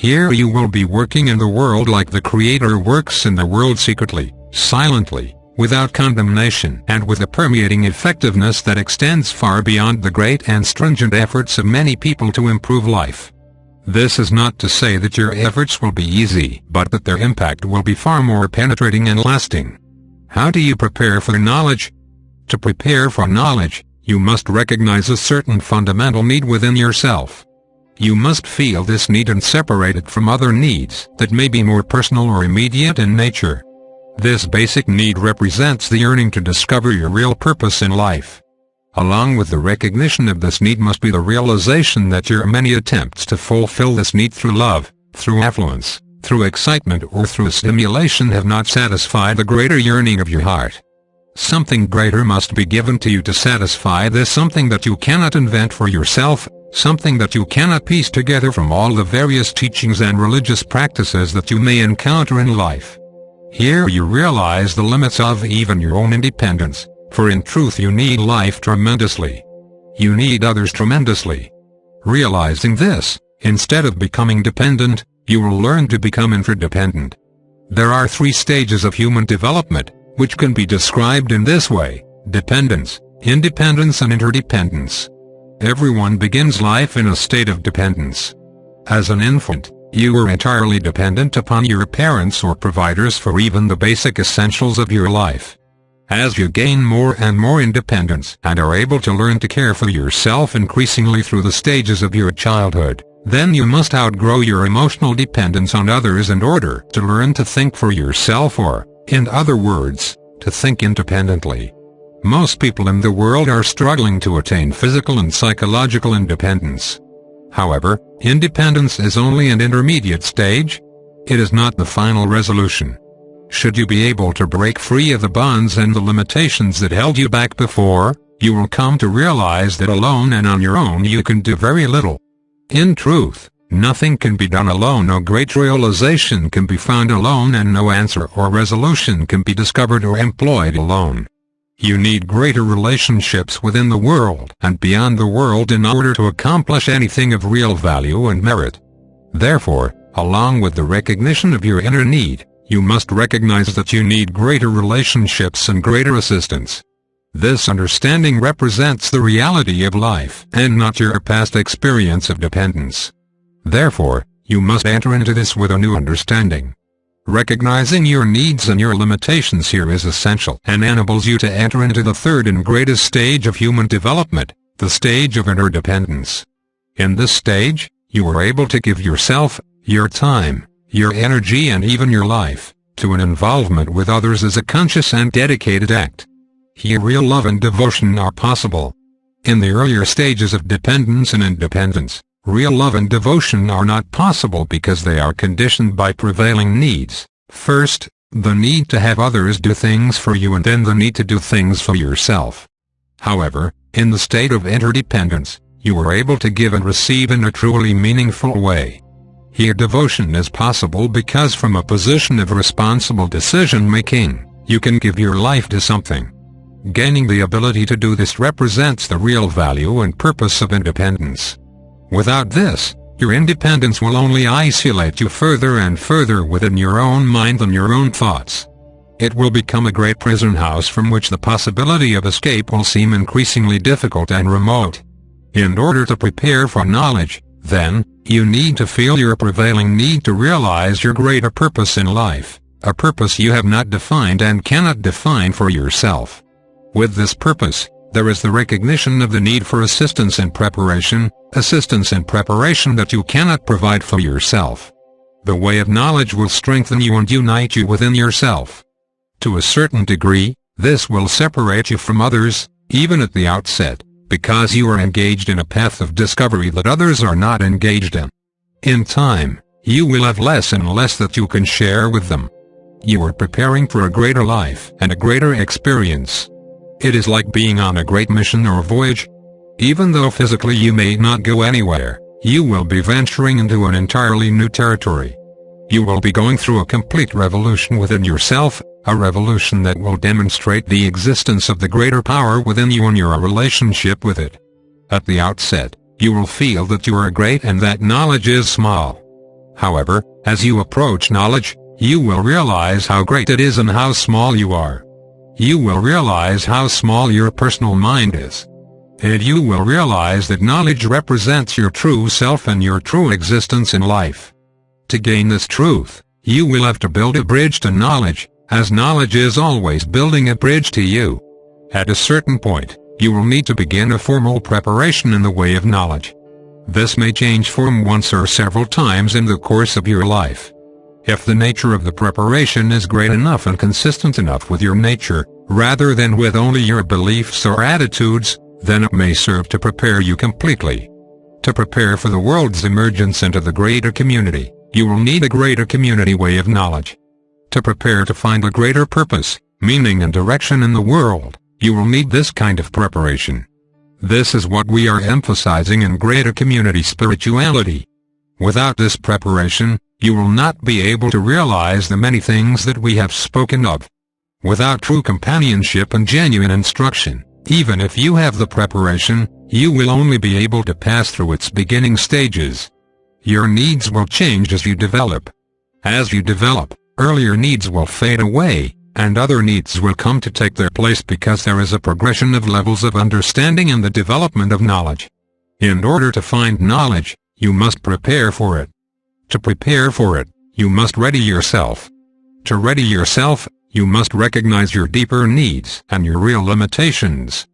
Here you will be working in the world like the Creator works in the world, secretly, silently, without condemnation, and with a permeating effectiveness that extends far beyond the great and stringent efforts of many people to improve life. This is not to say that your efforts will be easy, but that their impact will be far more penetrating and lasting. How do you prepare for knowledge? To prepare for knowledge, you must recognize a certain fundamental need within yourself. You must feel this need and separate it from other needs that may be more personal or immediate in nature. This basic need represents the yearning to discover your real purpose in life. Along with the recognition of this need must be the realization that your many attempts to fulfill this need through love, through affluence, through excitement or through stimulation have not satisfied the greater yearning of your heart. Something greater must be given to you to satisfy this, something that you cannot invent for yourself, something that you cannot piece together from all the various teachings and religious practices that you may encounter in life. Here you realize the limits of even your own independence, for in truth you need life tremendously. You need others tremendously. Realizing this, instead of becoming dependent, you will learn to become interdependent. There are 3 stages of human development, which can be described in this way: dependence, independence and interdependence. Everyone begins life in a state of dependence. As an infant, you are entirely dependent upon your parents or providers for even the basic essentials of your life. As you gain more and more independence and are able to learn to care for yourself increasingly through the stages of your childhood, then you must outgrow your emotional dependence on others in order to learn to think for yourself, or, in other words, to think independently. Most people in the world are struggling to attain physical and psychological independence. However, independence is only an intermediate stage. It is not the final resolution. Should you be able to break free of the bonds and the limitations that held you back before, you will come to realize that alone and on your own you can do very little. In truth, nothing can be done alone, no great realization can be found alone, and no answer or resolution can be discovered or employed alone. You need greater relationships within the world and beyond the world in order to accomplish anything of real value and merit. Therefore, along with the recognition of your inner need, you must recognize that you need greater relationships and greater assistance. This understanding represents the reality of life and not your past experience of dependence. Therefore, you must enter into this with a new understanding. Recognizing your needs and your limitations here is essential and enables you to enter into the 3rd and greatest stage of human development, the stage of interdependence. In this stage, you are able to give yourself, your time, your energy and even your life, to an involvement with others as a conscious and dedicated act. Here real love and devotion are possible. In the earlier stages of dependence and independence, real love and devotion are not possible because they are conditioned by prevailing needs. First, the need to have others do things for you, and then the need to do things for yourself. However, in the state of interdependence, you are able to give and receive in a truly meaningful way. Here devotion is possible because from a position of responsible decision-making, you can give your life to something. Gaining the ability to do this represents the real value and purpose of independence. Without this, your independence will only isolate you further and further within your own mind and your own thoughts. It will become a great prison house from which the possibility of escape will seem increasingly difficult and remote. In order to prepare for knowledge, then, you need to feel your prevailing need to realize your greater purpose in life, a purpose you have not defined and cannot define for yourself. With this purpose, there is the recognition of the need for assistance and preparation that you cannot provide for yourself. The way of knowledge will strengthen you and unite you within yourself. To a certain degree, this will separate you from others, even at the outset, because you are engaged in a path of discovery that others are not engaged in. In time, you will have less and less that you can share with them. You are preparing for a greater life and a greater experience. It is like being on a great mission or voyage. Even though physically you may not go anywhere, you will be venturing into an entirely new territory. You will be going through a complete revolution within yourself, a revolution that will demonstrate the existence of the greater power within you and your relationship with it. At the outset, you will feel that you are great and that knowledge is small. However, as you approach knowledge, you will realize how great it is and how small you are. You will realize how small your personal mind is. And you will realize that knowledge represents your true self and your true existence in life. To gain this truth, you will have to build a bridge to knowledge, as knowledge is always building a bridge to you. At a certain point, you will need to begin a formal preparation in the way of knowledge. This may change form once or several times in the course of your life. If the nature of the preparation is great enough and consistent enough with your nature, rather than with only your beliefs or attitudes, then it may serve to prepare you completely. To prepare for the world's emergence into the greater community, you will need a greater community way of knowledge. To prepare to find a greater purpose, meaning and direction in the world, you will need this kind of preparation. This is what we are emphasizing in greater community spirituality. Without this preparation, you will not be able to realize the many things that we have spoken of. Without true companionship and genuine instruction, even if you have the preparation, you will only be able to pass through its beginning stages. Your needs will change as you develop. As you develop, earlier needs will fade away, and other needs will come to take their place because there is a progression of levels of understanding and the development of knowledge. In order to find knowledge, you must prepare for it. To prepare for it, you must ready yourself. To ready yourself, you must recognize your deeper needs and your real limitations.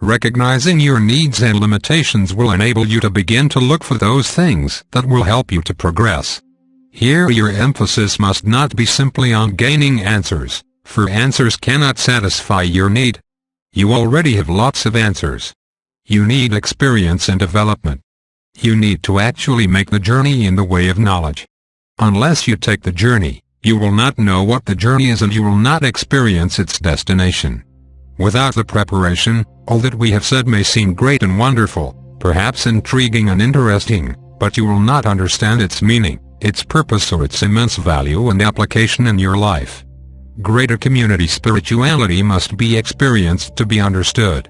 Recognizing your needs and limitations will enable you to begin to look for those things that will help you to progress. Here your emphasis must not be simply on gaining answers, for answers cannot satisfy your need. You already have lots of answers. You need experience and development. You need to actually make the journey in the way of knowledge. Unless you take the journey, you will not know what the journey is and you will not experience its destination. Without the preparation, all that we have said may seem great and wonderful, perhaps intriguing and interesting, but you will not understand its meaning, its purpose or its immense value and application in your life. Greater community spirituality must be experienced to be understood.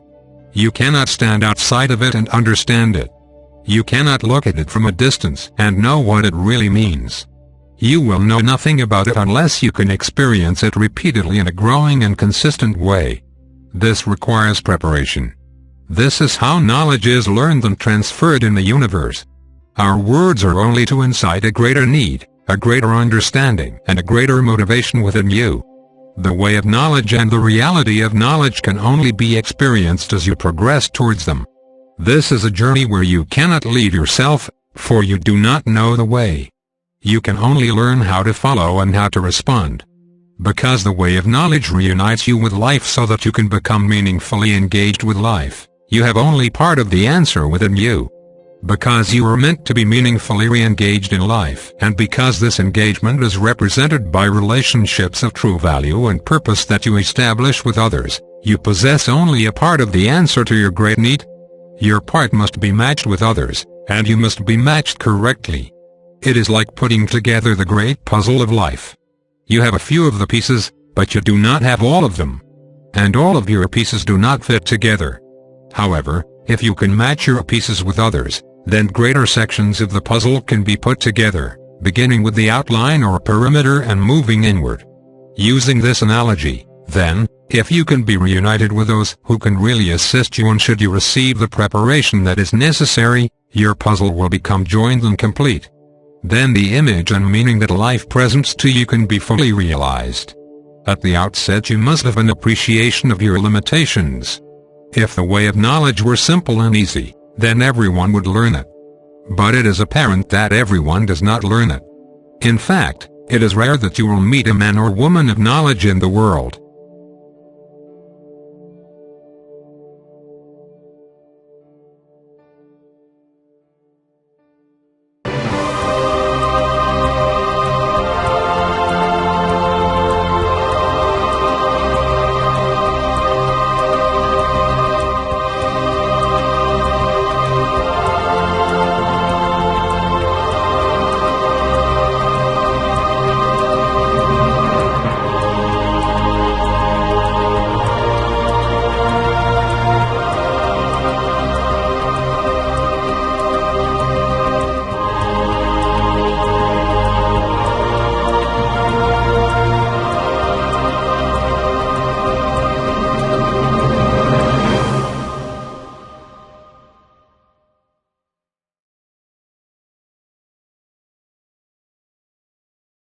You cannot stand outside of it and understand it. You cannot look at it from a distance and know what it really means. You will know nothing about it unless you can experience it repeatedly in a growing and consistent way. This requires preparation. This is how knowledge is learned and transferred in the universe. Our words are only to incite a greater need, a greater understanding, and a greater motivation within you. The way of knowledge and the reality of knowledge can only be experienced as you progress towards them. This is a journey where you cannot lead yourself, for you do not know the way. You can only learn how to follow and how to respond. Because the way of knowledge reunites you with life so that you can become meaningfully engaged with life, you have only part of the answer within you. Because you are meant to be meaningfully re-engaged in life, and because this engagement is represented by relationships of true value and purpose that you establish with others, you possess only a part of the answer to your great need. Your part must be matched with others, and you must be matched correctly. It is like putting together the great puzzle of life. You have a few of the pieces, but you do not have all of them. And all of your pieces do not fit together. However, if you can match your pieces with others, then greater sections of the puzzle can be put together, beginning with the outline or perimeter and moving inward. Using this analogy, then, if you can be reunited with those who can really assist you and should you receive the preparation that is necessary, your puzzle will become joined and complete. Then the image and meaning that life presents to you can be fully realized. At the outset you must have an appreciation of your limitations. If the way of knowledge were simple and easy, then everyone would learn it. But it is apparent that everyone does not learn it. In fact, it is rare that you will meet a man or woman of knowledge in the world